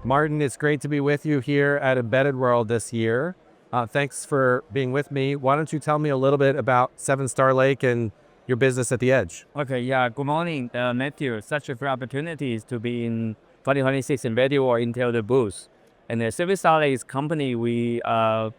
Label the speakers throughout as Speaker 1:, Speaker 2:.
Speaker 1: Martin, it's great to be with you here at Embedded World this year. Thanks for being with me. Why don't you tell me a little bit about 7-Star Lake and your business at the edge?
Speaker 2: Okay, yeah, good morning, Matthew. Such a great opportunity to be in 2026 Embedded World Intel the booth. And the 7-Star Lake company, we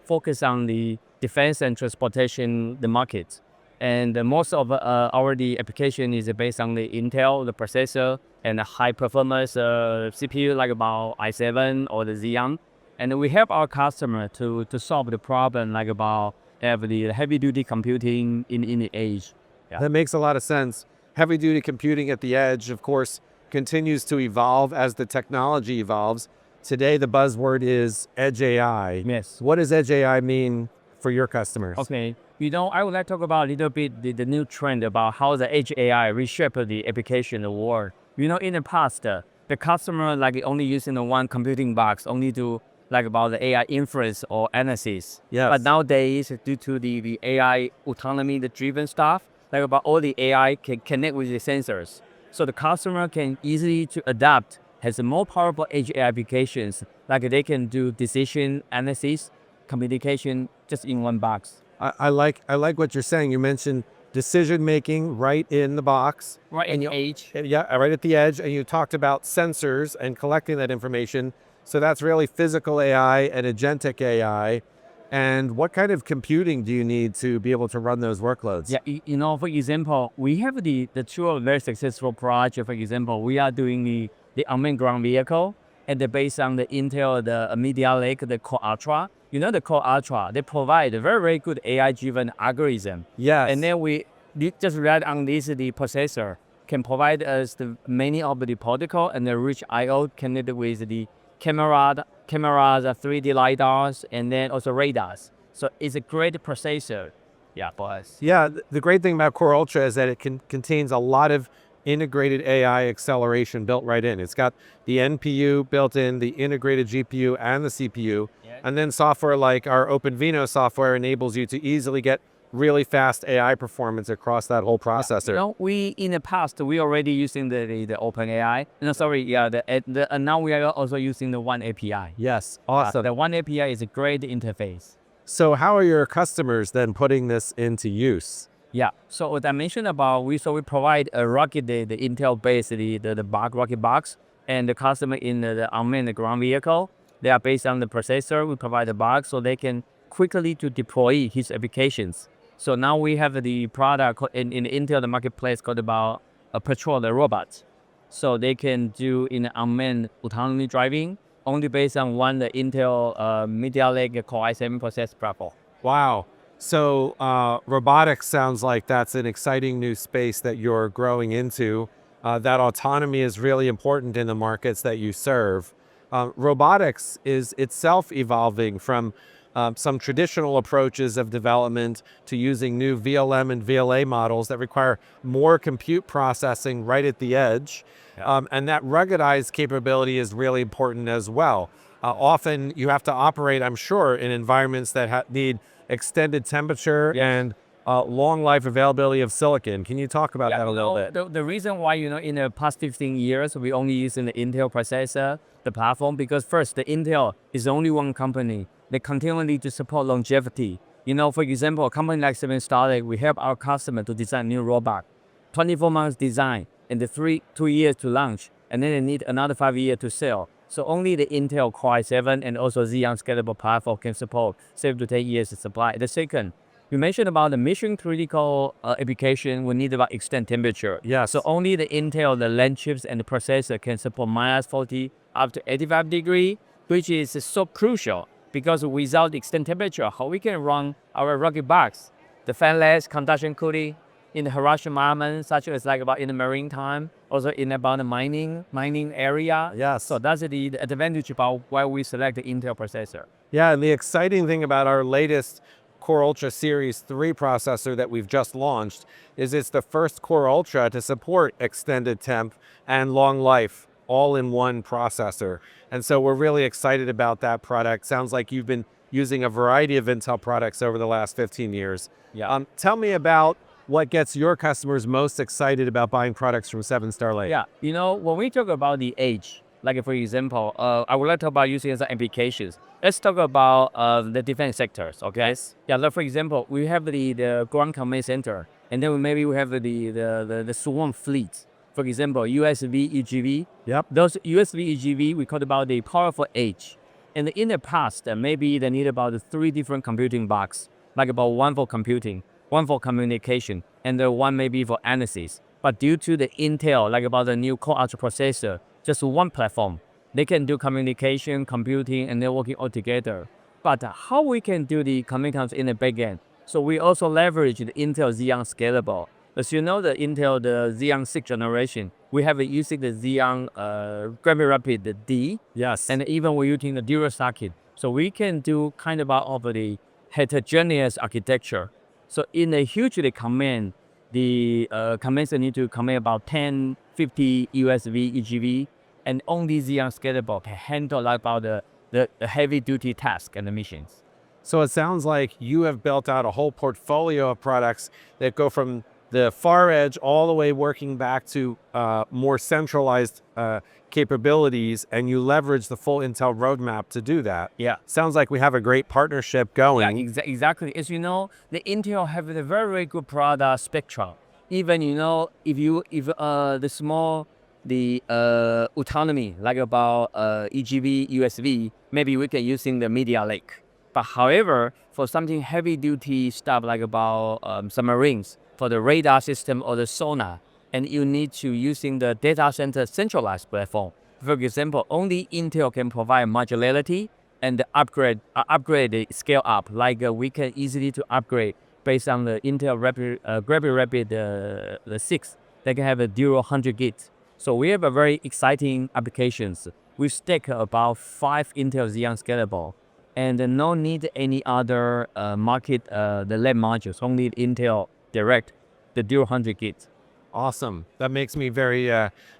Speaker 2: focus on the defense and transportation the market. And most of our the application is based on the Intel, the processor, and the high performance CPU like about i7 or the Xeon. And we help our customer to solve the problem like about have the heavy duty computing in the edge. Yeah.
Speaker 1: That makes a lot of sense. Heavy duty computing at the edge, of course, continues to evolve as the technology evolves. Today, the buzzword is Edge AI.
Speaker 2: Yes.
Speaker 1: What does Edge AI mean for your customers?
Speaker 2: Okay. I would like to talk about a little bit the new trend about how the Edge AI reshape the application in the world. In the past, the customer like only using the one computing box, only to like about the AI inference or analysis.
Speaker 1: Yes.
Speaker 2: But nowadays, due to the AI autonomy, the driven stuff, like about all the AI can connect with the sensors. So the customer can easily to adapt, has a more powerful Edge AI applications, like they can do decision analysis, communication just in one box.
Speaker 1: I like what you're saying. You mentioned decision making right in the box.
Speaker 2: Right in your edge.
Speaker 1: Yeah, right at the edge. And you talked about sensors and collecting that information. So that's really physical AI and agentic AI. And what kind of computing do you need to be able to run those workloads?
Speaker 2: Yeah, for example, we have the two very successful project. For example, we are doing the unmanned ground vehicle, and based on the Intel, the Media Lake, the Core Ultra. The Core Ultra, they provide a very, very good AI-driven algorithm.
Speaker 1: Yes.
Speaker 2: And then we just rely on this, the processor can provide us the many of the protocol and the rich I/O connected with the cameras, 3D lidars, and then also radars. So it's a great processor, for us.
Speaker 1: Yeah, the great thing about Core Ultra is that it contains a lot of integrated AI acceleration built right in. It's got the NPU built in, the integrated GPU and the CPU, and then software like our OpenVINO software enables you to easily get really fast AI performance across that whole processor.
Speaker 2: We in the past we already using the OpenAI. And now we are also using the One API.
Speaker 1: Yes, awesome.
Speaker 2: The One API is a great interface.
Speaker 1: So how are your customers then putting this into use?
Speaker 2: Yeah, so what I mentioned about, we provide a rugged, the Intel-based, the rugged box, and the customer in the unmanned ground vehicle, they are based on the processor. We provide the box so they can quickly to deploy his applications. So now we have the product in Intel, the marketplace called about a patrol the robot. So they can do in unmanned autonomy driving, only based on the Intel Media Lake Core i7 processor platform.
Speaker 1: Wow. So robotics sounds like that's an exciting new space that you're growing into. That autonomy is really important in the markets that you serve. Robotics is itself evolving from some traditional approaches of development to using new VLM and VLA models that require more compute processing right at the edge. And that ruggedized capability is really important as well. Often you have to operate, I'm sure, in environments that need extended temperature and long life availability of silicon. Can you talk about that a little bit?
Speaker 2: The reason why, in the past 15 years, we only using the Intel processor, the platform, because first, the Intel is only one company. They continually to support longevity. For example, a company like 7-Star Lake, we help our customer to design new robot. 24 months design and 2 years to launch, and then they need another 5 years to sell. So only the Intel Core i7 and also Xeon scalable platform can support 7 to 10 years of supply. The second, you mentioned about the mission critical application, we need about extend temperature.
Speaker 1: Yeah.
Speaker 2: So only the Intel, the LAN chips and the processor can support -40 up to 85 degree, which is so crucial because without extend temperature, how we can run our rugged box, the fanless conduction cooling in the harsh environment, such as like about in the marine time, also in about the mining area.
Speaker 1: Yes.
Speaker 2: So that's the advantage about why we select the Intel processor.
Speaker 1: Yeah, and the exciting thing about our latest Core Ultra Series 3 processor that we've just launched is it's the first Core Ultra to support extended temp and long life all in one processor. And so we're really excited about that product. Sounds like you've been using a variety of Intel products over the last 15 years.
Speaker 2: Yeah.
Speaker 1: Tell me about what gets your customers most excited about buying products from 7-Star Lake.
Speaker 2: Yeah, when we talk about the edge, Like for example, I would like to talk about using as applications. Let's talk about the defense sectors, okay?
Speaker 1: Yes.
Speaker 2: Yeah, like for example, we have the ground command center, and then maybe we have the swarm fleet. For example, USV, EGV.
Speaker 1: Yep.
Speaker 2: Those USV, EGV, we call about the powerful edge. And in the past, maybe they need about three different computing box, like about one for computing, one for communication, and the one maybe for analysis. But due to the Intel, like about the new Core Ultra processor, just one platform, they can do communication, computing, and networking all together. But how we can do the communications in the backend? So we also leverage the Intel Xeon Scalable. As you know, the Intel, the Xeon 6th generation, we have it using the Xeon Gravity Rapid D,
Speaker 1: Yes.
Speaker 2: and even we're using the dual socket. So we can do kind of the heterogeneous architecture. So in a hugely command, the commands need to command about 10, 50 USV, EGV, and only Xeon Scalable can handle like about the heavy duty task and the missions.
Speaker 1: So it sounds like you have built out a whole portfolio of products that go from the far edge all the way working back to more centralized capabilities, and you leverage the full Intel roadmap to do that.
Speaker 2: Yeah.
Speaker 1: Sounds like we have a great partnership
Speaker 2: Yeah,
Speaker 1: going.
Speaker 2: exactly. As you know, the Intel have a very, very good product spectrum. Even if the small autonomy like about EGV, USV, maybe we can using the Media Lake. But however, for something heavy duty stuff like about submarines, for the radar system or the sonar, and you need to using the data center centralized platform. For example, only Intel can provide modularity and the upgrade the scale up. Like we can easily to upgrade based on the Intel Gravity Rapid the 6. They can have a dual 100 gigs. So we have a very exciting applications. We stack about 5 Intel Xeon Scalable, and no need any other market the lab modules. Only Intel Direct, the dual 100 gigs.
Speaker 1: Awesome. That makes me very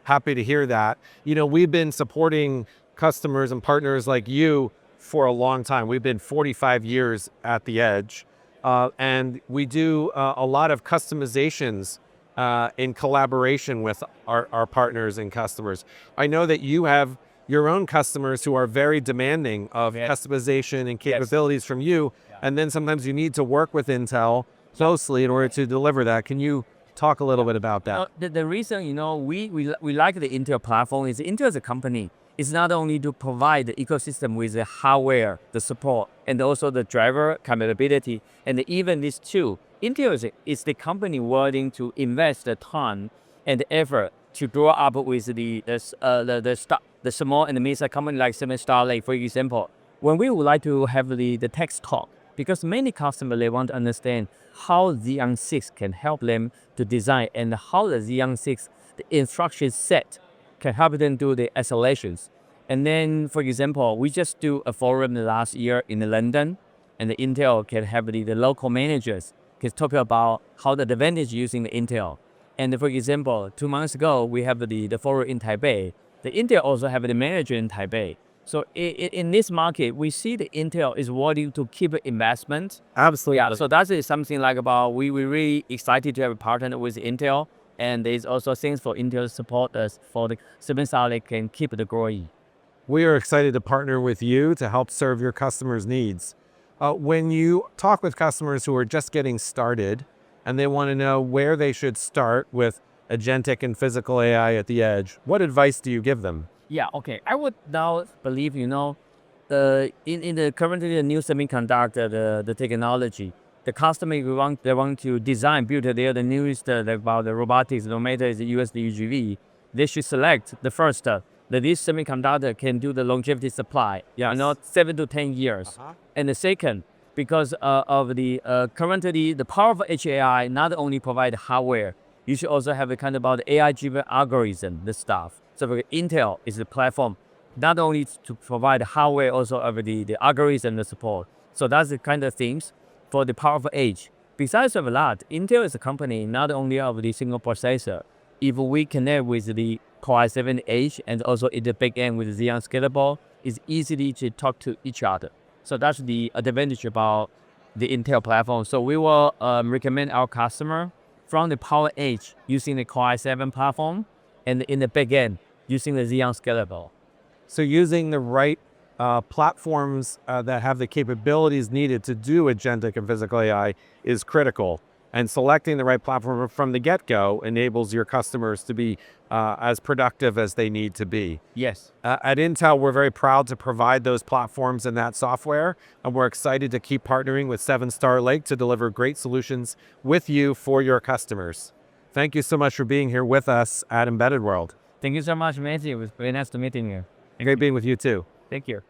Speaker 1: happy to hear that. You know, we've been supporting customers and partners like you for a long time. We've been 45 years at the edge, and we do a lot of customizations in collaboration with our partners and customers. I know that you have your own customers who are very demanding of customization and capabilities from you, and then sometimes you need to work with Intel closely in order to deliver that. Can you talk a little bit about that?
Speaker 2: The reason, we like the Intel platform is Intel as a company is not only to provide the ecosystem with the hardware, the support, and also the driver compatibility, and even these two. Intel is the company willing to invest the time and effort to grow up with the small and mid-sized company like Starlink, for example. When we would like to have the text talk, because many customers they want to understand how Xeon 6 can help them to design and how the Xeon 6 the instruction set can help them do the escalations. And then, for example, we just do a forum last year in London, and the Intel can have the local managers can talk about how the advantage using the Intel. And for example, 2 months ago, we have the forum in Taipei. The Intel also have the manager in Taipei. So in this market, we see the Intel is willing to keep investment.
Speaker 1: Absolutely.
Speaker 2: Yeah, so that is something like about we really excited to have a partner with Intel, and there's also things for Intel to support us for the Submarines can keep the growing.
Speaker 1: We are excited to partner with you to help serve your customers' needs. When you talk with customers who are just getting started and they want to know where they should start with agentic and physical AI at the edge, what advice do you give them?
Speaker 2: Yeah, okay. I would now believe, in the currently the new semiconductor, the technology, the customer they want to design, build the newest about the robotics, no matter is USD UGV, they should select the first that this semiconductor can do the longevity supply,
Speaker 1: Yes.
Speaker 2: 7 to 10 years. And the second, because of the currently the powerful HAI not only provide hardware, you should also have a kind of about AI-driven algorithm, the stuff. So for Intel is the platform, not only to provide hardware, also of the algorithm, the support. So that's the kind of things for the powerful edge. Besides of that, Intel is a company not only of the single processor. If we connect with the Core i7 edge and also in the back end with Xeon Scalable, it's easily to talk to each other. So that's the advantage about the Intel platform. So we will recommend our customer from the power edge using the Core i7 platform, and in the back end using the Xeon Scalable.
Speaker 1: So using the right platforms that have the capabilities needed to do agentic and physical AI is critical. And selecting the right platform from the get-go enables your customers to be as productive as they need to be.
Speaker 2: Yes.
Speaker 1: At Intel, we're very proud to provide those platforms and that software, and we're excited to keep partnering with 7 Star Lake to deliver great solutions with you for your customers. Thank you so much for being here with us at Embedded World.
Speaker 2: Thank you so much, Matthew. It was very nice to meeting you.
Speaker 1: Great being with you too.
Speaker 2: Thank you.